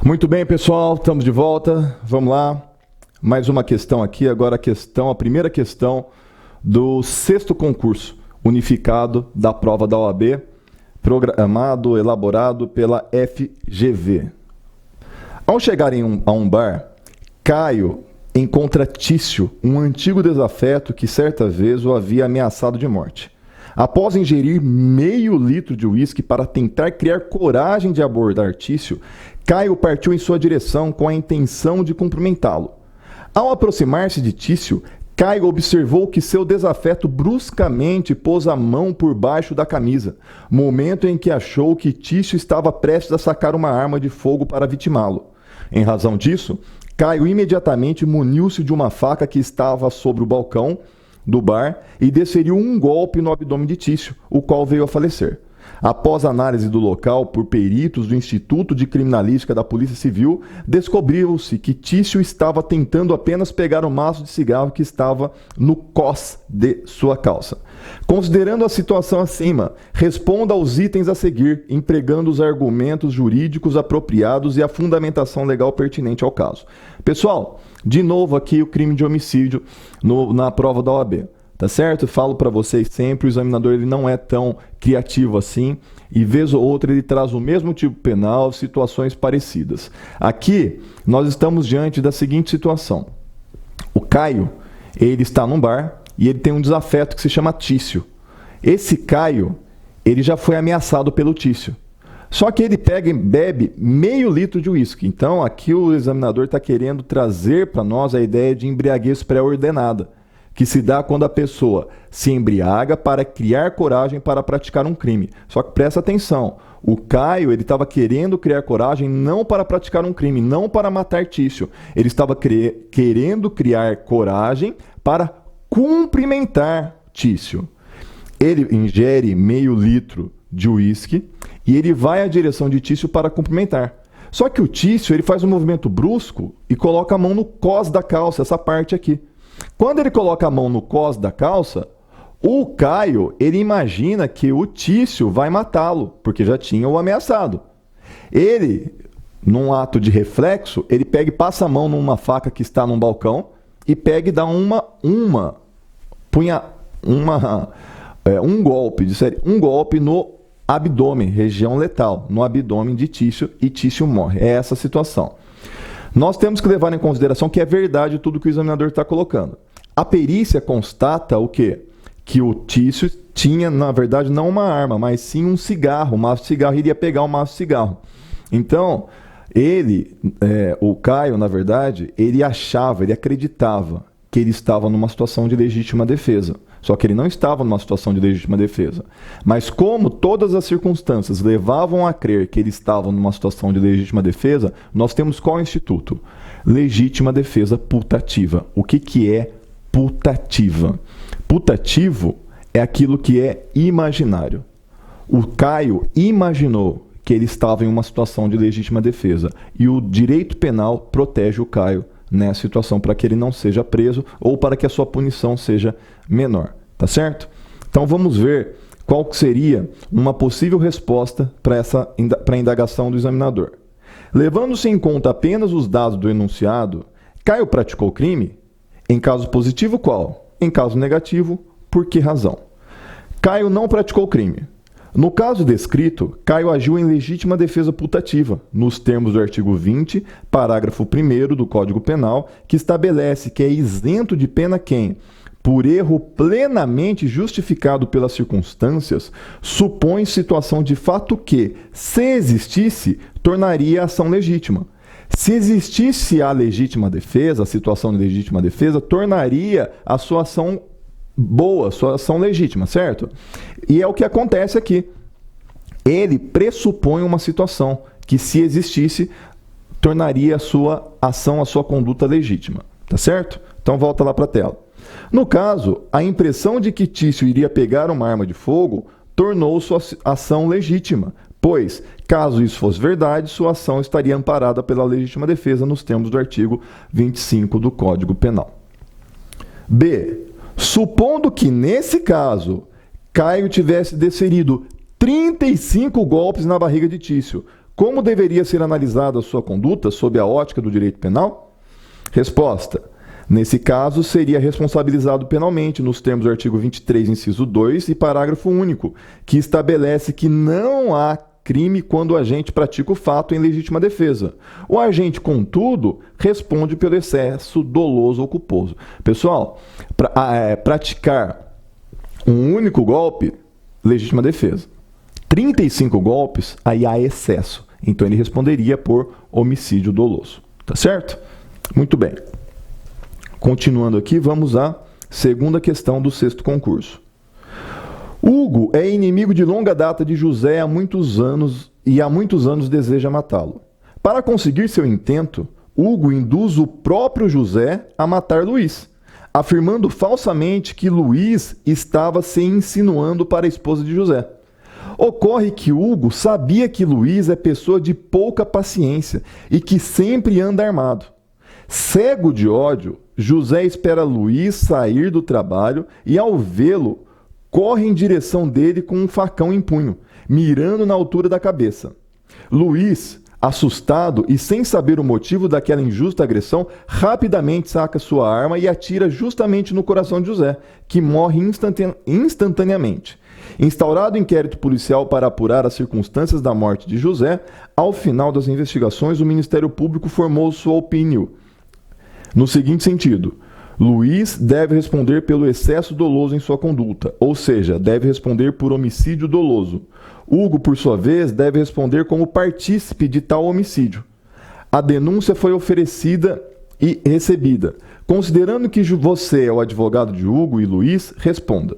Muito bem, pessoal, estamos de volta. Vamos lá. Mais uma questão aqui. Agora a primeira questão do 6º concurso unificado da prova da OAB, programado, elaborado pela FGV. Ao chegar a um bar, Caio encontra Tício, um antigo desafeto que certa vez o havia ameaçado de morte. Após ingerir meio litro de uísque para tentar criar coragem de abordar Tício, Caio partiu em sua direção com a intenção de cumprimentá-lo. Ao aproximar-se de Tício, Caio observou que seu desafeto bruscamente pôs a mão por baixo da camisa, momento em que achou que Tício estava prestes a sacar uma arma de fogo para vitimá-lo. Em razão disso, Caio imediatamente muniu-se de uma faca que estava sobre o balcão do bar e desferiu um golpe no abdômen de Tício, o qual veio a falecer. Após análise do local por peritos do Instituto de Criminalística da Polícia Civil, descobriu-se que Tício estava tentando apenas pegar o maço de cigarro que estava no cós de sua calça. Considerando a situação acima, responda aos itens a seguir, empregando os argumentos jurídicos apropriados e a fundamentação legal pertinente ao caso. Pessoal, de novo aqui o crime de homicídio na prova da OAB. Tá certo? Falo para vocês sempre, o examinador ele não é tão criativo assim e vez ou outra ele traz o mesmo tipo penal, situações parecidas. Aqui nós estamos diante da seguinte situação. O Caio, ele está num bar e ele tem um desafeto que se chama Tício. Esse Caio, ele já foi ameaçado pelo Tício. Só que ele pega e bebe meio litro de uísque. Então aqui o examinador está querendo trazer para nós a ideia de embriaguez pré-ordenada, que se dá quando a pessoa se embriaga para criar coragem para praticar um crime. Só que presta atenção, o Caio ele estava querendo criar coragem não para praticar um crime, não para matar Tício. Ele estava querendo criar coragem para cumprimentar Tício. Ele ingere meio litro de uísque e ele vai à direção de Tício para cumprimentar. Só que o Tício ele faz um movimento brusco e coloca a mão no cós da calça, essa parte aqui. Quando ele coloca a mão no cós da calça, o Caio, ele imagina que o Tício vai matá-lo, porque já tinha o ameaçado. Ele, num ato de reflexo, ele pega e passa a mão numa faca que está num balcão e pega e dá um golpe no abdômen, região letal, no abdômen de Tício, e Tício morre. É essa a situação. Nós temos que levar em consideração que é verdade tudo que o examinador está colocando. A perícia constata o quê? Que o Tício tinha, na verdade, não uma arma, mas sim um cigarro, um maço de cigarro, iria pegar um maço de cigarro. Então, o Caio, na verdade, ele acreditava que ele estava numa situação de legítima defesa. Só que ele não estava numa situação de legítima defesa. Mas como todas as circunstâncias levavam a crer que ele estava numa situação de legítima defesa, nós temos qual instituto? Legítima defesa putativa. O que é putativa? Putativo é aquilo que é imaginário. O Caio imaginou que ele estava em uma situação de legítima defesa e o direito penal protege o Caio nessa situação para que ele não seja preso ou para que a sua punição seja menor, tá certo? Então vamos ver qual seria uma possível resposta para a indagação do examinador. Levando-se em conta apenas os dados do enunciado, Caio praticou crime? Em caso positivo, qual? Em caso negativo, por que razão? Caio não praticou crime. No caso descrito, Caio agiu em legítima defesa putativa, nos termos do artigo 20, parágrafo 1º do Código Penal, que estabelece que é isento de pena quem, por erro plenamente justificado pelas circunstâncias, supõe situação de fato que, se existisse, tornaria a ação legítima. Se existisse a legítima defesa, a situação de legítima defesa, tornaria a sua ação boa, sua ação legítima, certo? E é o que acontece aqui. Ele pressupõe uma situação que, se existisse, tornaria a sua ação, a sua conduta legítima, tá certo? Então volta lá para a tela. No caso, a impressão de que Tício iria pegar uma arma de fogo tornou sua ação legítima, pois, caso isso fosse verdade, sua ação estaria amparada pela legítima defesa nos termos do artigo 25 do Código Penal. B. Supondo que, nesse caso, Caio tivesse desferido 35 golpes na barriga de Tício, Como deveria ser analisada a sua conduta sob a ótica do direito penal? Resposta. Nesse caso, seria responsabilizado penalmente nos termos do artigo 23, inciso 2 e parágrafo único, que estabelece que não há crime quando o agente pratica o fato em legítima defesa. O agente, contudo, responde pelo excesso doloso ou culposo. Pessoal, praticar um único golpe, legítima defesa. 35 golpes, aí há excesso. Então ele responderia por homicídio doloso. Tá certo? Muito bem. Continuando aqui, vamos à segunda questão do sexto concurso. Hugo é inimigo de longa data de José há muitos anos e há muitos anos deseja matá-lo. Para conseguir seu intento, Hugo induz o próprio José a matar Luiz, afirmando falsamente que Luiz estava se insinuando para a esposa de José. Ocorre que Hugo sabia que Luiz é pessoa de pouca paciência e que sempre anda armado. Cego de ódio, José espera Luiz sair do trabalho e, ao vê-lo, corre em direção dele com um facão em punho, mirando na altura da cabeça. Luiz, assustado e sem saber o motivo daquela injusta agressão, rapidamente saca sua arma e atira justamente no coração de José, que morre instantaneamente. Instaurado inquérito policial para apurar as circunstâncias da morte de José, ao final das investigações, o Ministério Público formou sua opinião no seguinte sentido: Luiz deve responder pelo excesso doloso em sua conduta, ou seja, deve responder por homicídio doloso. Hugo, por sua vez, deve responder como partícipe de tal homicídio. A denúncia foi oferecida e recebida. Considerando que você é o advogado de Hugo e Luiz, responda.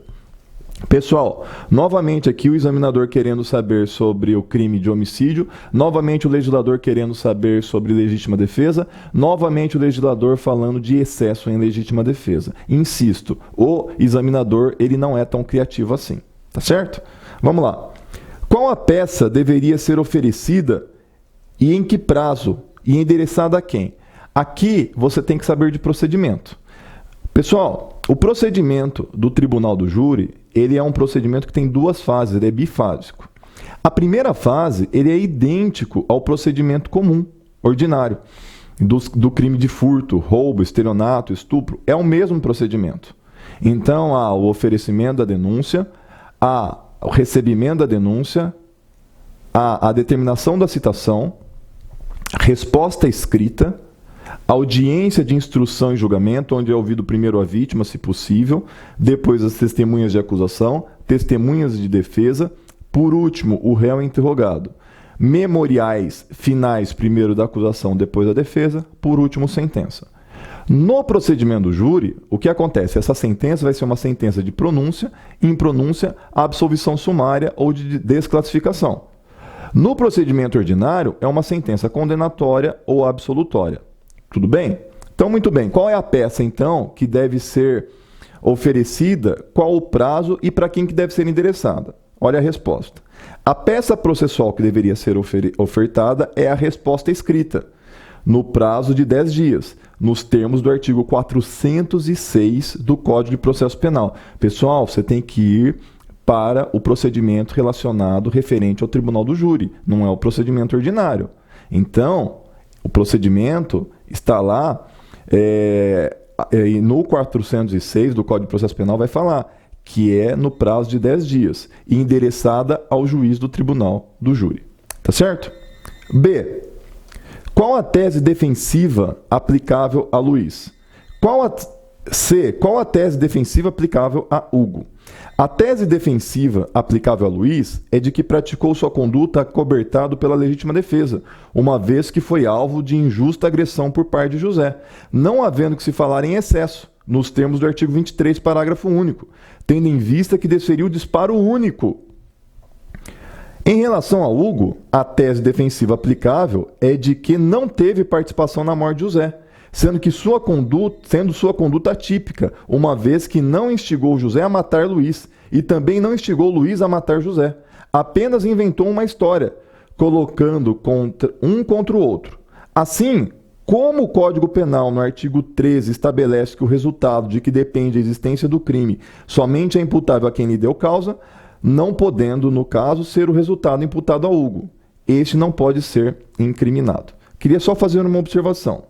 Pessoal, novamente aqui o examinador querendo saber sobre o crime de homicídio, novamente o legislador querendo saber sobre legítima defesa, novamente o legislador falando de excesso em legítima defesa. Insisto, o examinador ele não é tão criativo assim, tá certo? Vamos lá. Qual a peça deveria ser oferecida e em que prazo e endereçada a quem? Aqui você tem que saber de procedimento. Pessoal, o procedimento do tribunal do júri, ele é um procedimento que tem duas fases, ele é bifásico. A primeira fase, ele é idêntico ao procedimento comum, ordinário, do crime de furto, roubo, estelionato, estupro, é o mesmo procedimento. Então, há o oferecimento da denúncia, há o recebimento da denúncia, há a determinação da citação, resposta escrita, audiência de instrução e julgamento, onde é ouvido primeiro a vítima, se possível, depois as testemunhas de acusação, testemunhas de defesa, por último, o réu interrogado. Memoriais finais, primeiro da acusação, depois da defesa, por último, sentença. No procedimento do júri, o que acontece? Essa sentença vai ser uma sentença de pronúncia, impronúncia, absolvição sumária ou de desclassificação. No procedimento ordinário, é uma sentença condenatória ou absolutória. Tudo bem? Então, muito bem. Qual é a peça, então, que deve ser oferecida? Qual o prazo e para quem que deve ser endereçada? Olha a resposta. A peça processual que deveria ser ofertada é a resposta escrita, no prazo de 10 dias, nos termos do artigo 406 do Código de Processo Penal. Pessoal, você tem que ir para o procedimento relacionado referente ao tribunal do júri, não é o procedimento ordinário. Então, o procedimento está lá, no 406 do Código de Processo Penal vai falar que é no prazo de 10 dias e endereçada ao juiz do tribunal do júri. Tá certo? B. Qual a tese defensiva aplicável a Luiz? C. Qual a tese defensiva aplicável a Hugo? A tese defensiva aplicável a Luiz é de que praticou sua conduta acobertado pela legítima defesa, uma vez que foi alvo de injusta agressão por parte de José, não havendo que se falar em excesso, nos termos do artigo 23, parágrafo único, tendo em vista que desferiu disparo único. Em relação a Hugo, a tese defensiva aplicável é de que não teve participação na morte de José, sendo sua conduta atípica, uma vez que não instigou José a matar Luiz e também não instigou Luiz a matar José. Apenas inventou uma história, colocando um contra o outro. Assim, como o Código Penal, no artigo 13, estabelece que o resultado de que depende a existência do crime somente é imputável a quem lhe deu causa, não podendo, no caso, ser o resultado imputado a Hugo. este não pode ser incriminado. Queria só fazer uma observação.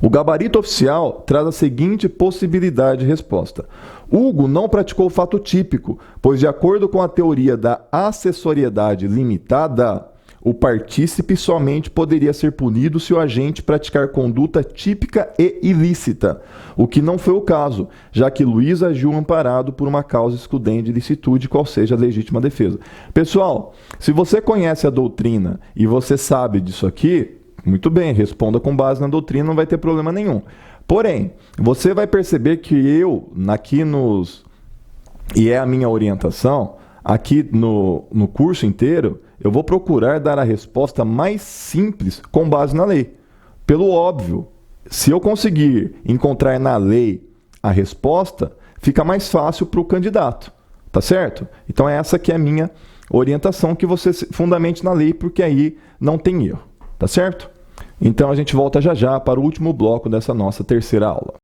O gabarito oficial traz a seguinte possibilidade de resposta. Hugo não praticou o fato típico, pois de acordo com a teoria da acessoriedade limitada, o partícipe somente poderia ser punido se o agente praticar conduta típica e ilícita, o que não foi o caso, já que Luiz agiu amparado por uma causa excludente de ilicitude, qual seja a legítima defesa. Pessoal, se você conhece a doutrina e você sabe disso aqui, muito bem, responda com base na doutrina, não vai ter problema nenhum. Porém, você vai perceber que e é a minha orientação, aqui no curso inteiro, eu vou procurar dar a resposta mais simples com base na lei. Pelo óbvio, se eu conseguir encontrar na lei a resposta, fica mais fácil para o candidato, tá certo? Então essa que é a minha orientação, que você fundamente na lei, porque aí não tem erro, tá certo? Então a gente volta já já para o último bloco dessa nossa terceira aula.